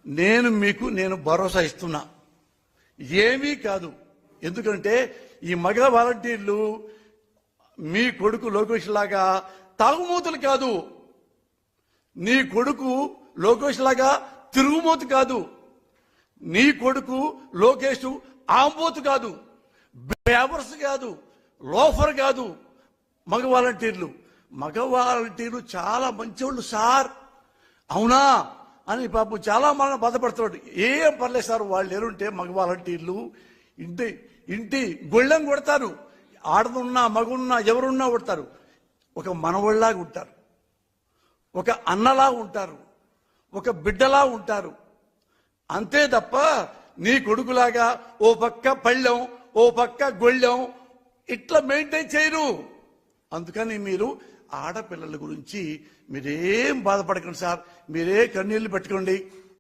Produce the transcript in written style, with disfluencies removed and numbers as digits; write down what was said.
నేను భరోసా ఇస్తున్నా, ఏమీ కాదు. ఎందుకంటే ఈ మగ వాలంటీర్లు మీ కొడుకు లోకేష్ లాగా తాగుమూతలు కాదు, నీ కొడుకు లోకేష్ లాగా తిరుగుమూత కాదు, నీ కొడుకు లోకేష్ ఆంబోతు కాదు, బేవర్స్ కాదు, లోఫర్ కాదు. మగ వాలంటీర్లు చాలా మంచివాళ్ళు సార్. అవునా అని పాపం చాలా మనం బాధపడుతున్నాడు. ఏం పర్లేదు సార్, వాళ్ళు ఎరుంటే మగ వాలంటీర్లు ఇంటి గొళ్ళెం కొడతారు. ఆడదున్నా మగున్నా ఎవరున్నా కొడతారు. ఒక మనవళ్ళలాగా ఉంటారు, ఒక అన్నలా ఉంటారు, ఒక బిడ్డలా ఉంటారు. అంతే తప్ప నీ కొడుకులాగా ఓ పక్క పళ్ళెం ఓ పక్క గొళ్ళెం ఇట్లా మెయింటైన్ చేయరు. అందుకని మీరు ఆడపిల్లల గురించి మీరేం బాధపడకండి సార్, మీరే కన్నీళ్లు పెట్టుకోండి.